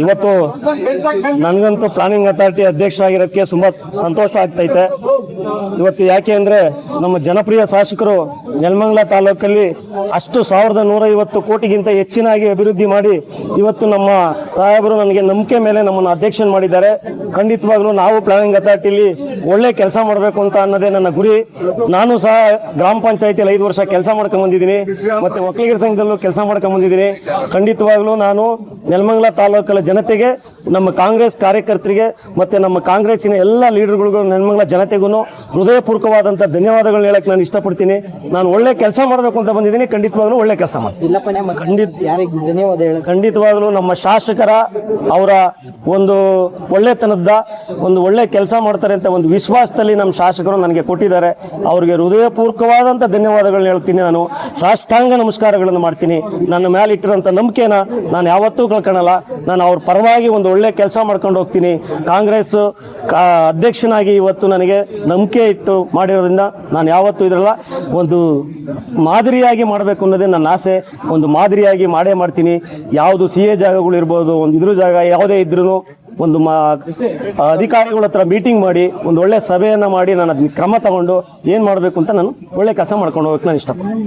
ಇವತ್ತು ನನಗಂತೂ planning authority ಅಧ್ಯಕ್ಷ ಆಗಿರೋಕ್ಕೆ ತುಂಬ ಸಂತೋಷ ಆಗ್ತೈತೆ. ಇವತ್ತು ಯಾಕೆ ಅಂದರೆ ನಮ್ಮ ಜನಪ್ರಿಯ ಶಾಸಕರು ನೆಲಮಂಗಲ ತಾಲೂಕಲ್ಲಿ ಅಷ್ಟು 1150 ಕೋಟಿಗಿಂತ ಹೆಚ್ಚಿನಾಗಿ ಅಭಿವೃದ್ಧಿ ಮಾಡಿ ಇವತ್ತು ನಮ್ಮ ಸಾಹೇಬರು ನನಗೆ ನಂಬಿಕೆ ಮೇಲೆ ನಮ್ಮನ್ನು ಅಧ್ಯಕ್ಷ ಮಾಡಿದ್ದಾರೆ. ಖಂಡಿತವಾಗ್ಲೂ ನಾವು ಪ್ಲಾನಿಂಗ್ ಅಥಾರಿಟಿಲಿ ಒಳ್ಳೆ ಕೆಲಸ ಮಾಡಬೇಕು ಅಂತ ಅನ್ನೋದೇ ನನ್ನ ಗುರಿ. ನಾನು ಸಹ ಗ್ರಾಮ ಪಂಚಾಯತಿಯಲ್ಲಿ 5 ವರ್ಷ ಕೆಲಸ ಮಾಡ್ಕೊಂಡ್ ಬಂದಿದ್ದೀನಿ, ಮತ್ತೆ ಒಕ್ಕಲಿಗರ ಸಂಘದಲ್ಲೂ ಕೆಲಸ ಮಾಡ್ಕೊಂಡ್ ಬಂದಿದ್ದೀನಿ. ಖಂಡಿತವಾಗ್ಲೂ ನಾನು ನೆಲಮಂಗಲ ತಾಲೂಕರ ಜನತೆಗೆ, ನಮ್ಮ ಕಾಂಗ್ರೆಸ್ ಕಾರ್ಯಕರ್ತರಿಗೆ ಮತ್ತೆ ನಮ್ಮ ಕಾಂಗ್ರೆಸ್ಸಿನ ಎಲ್ಲ ಲೀಡರ್ಗಳಿಗೂ, ನೆಲಮಂಗಲ ಜನತೆಗೂ ಹೃದಯಪೂರ್ವಕವಾದಂಥ ಧನ್ಯವಾದಗಳನ್ನ ಹೇಳಕ್ಕೆ ನಾನು ಇಷ್ಟಪಡ್ತೀನಿ. ನಾನು ಒಳ್ಳೆ ಕೆಲಸ ಮಾಡಬೇಕು ಅಂತ ಬಂದಿದ್ದೀನಿ. ಖಂಡಿತವಾಗ್ಲೂ ಒಳ್ಳೆ ಕೆಲಸ ಮಾಡ್ತೀನಿ. ಖಂಡಿತವಾಗ್ಲೂ ನಮ್ಮ ಶಾಸಕರ ಅವರ ಒಂದು ಒಳ್ಳೆತನದ ಒಂದು ಒಳ್ಳೆ ಕೆಲಸ ಮಾಡ್ತಾರೆ ಅಂತ ಒಂದು ವಿಶ್ವಾಸದಲ್ಲಿ ನಮ್ಮ ಶಾಸಕರು ನನಗೆ ಕೊಟ್ಟಿದ್ದಾರೆ. ಅವರಿಗೆ ಹೃದಯಪೂರ್ವಕವಾದಂಥ ಧನ್ಯವಾದಗಳನ್ನ ಹೇಳ್ತೀನಿ. ನಾನು ಸಾಷ್ಟಾಂಗ ನಮಸ್ಕಾರಗಳನ್ನು ಮಾಡ್ತೀನಿ. ನನ್ನ ಮೇಲೆ ಇಟ್ಟಿರುವಂಥ ನಂಬಿಕೆನ ನಾನು ಯಾವತ್ತೂ ಕಳ್ಕೊಳ್ಳಲ್ಲ. ನಾನು ಅವ್ರ ಪರವಾಗಿ ಒಂದು ಒಳ್ಳೆ ಕೆಲಸ ಮಾಡ್ಕೊಂಡು ಹೋಗ್ತೀನಿ. ಕಾಂಗ್ರೆಸ್ ಅಧ್ಯಕ್ಷನಾಗಿ ಇವತ್ತು ನನಗೆ ನಂಬಿಕೆ ಇಟ್ಟು ಮಾಡಿರೋದ್ರಿಂದ ನಾನು ಯಾವತ್ತೂ ಇದರಲ್ಲ ಒಂದು ಮಾದರಿಯಾಗಿ ಮಾಡಬೇಕು ಅನ್ನೋದೇ ನನ್ನ ಆಸೆ. ಒಂದು ಮಾದರಿಯಾಗಿ ಮಾಡೇ ಮಾಡ್ತೀನಿ. ಯಾವುದು CA ಜಾಗಗಳು ಇರ್ಬೋದು, ಒಂದು ಇದ್ರ ಜಾಗ ಯಾವುದೇ ಇದ್ರೂ ಒಂದು ಅಧಿಕಾರಿಗಳ ಹತ್ರ ಮೀಟಿಂಗ್ ಮಾಡಿ ಒಂದು ಒಳ್ಳೆ ಸಭೆಯನ್ನು ಮಾಡಿ ನಾನು ಅದನ್ನ ಕ್ರಮ ತಗೊಂಡು ಏನು ಮಾಡಬೇಕು ಅಂತ ನಾನು ಒಳ್ಳೆ ಕೆಲಸ ಮಾಡ್ಕೊಂಡು ಹೋಗಕ್ಕೆ ನಾನು ಇಷ್ಟಪಡ್ತೀನಿ.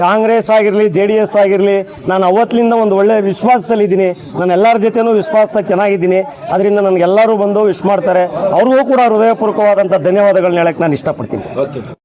ಕಾಂಗ್ರೆಸ್ ಆಗಿರಲಿ JDS ಆಗಿರಲಿ, ನಾನು ಅವತ್ತಿನಿಂದ ಒಂದು ಒಳ್ಳೆ ವಿಶ್ವಾಸದಲ್ಲಿದ್ದೀನಿ. ನಾನು ಎಲ್ಲರ ಜೊತೆನೂ ವಿಶ್ವಾಸದಾಗ ಚೆನ್ನಾಗಿದ್ದೀನಿ. ಅದರಿಂದ ನನಗೆಲ್ಲರೂ ಬಂದು ವಿಶ್ ಮಾಡ್ತಾರೆ. ಅವ್ರಿಗೂ ಕೂಡ ಹೃದಯಪೂರ್ವಕವಾದಂಥ ಧನ್ಯವಾದಗಳನ್ನ ಹೇಳಕ್ಕೆ ನಾನು ಇಷ್ಟಪಡ್ತೀನಿ.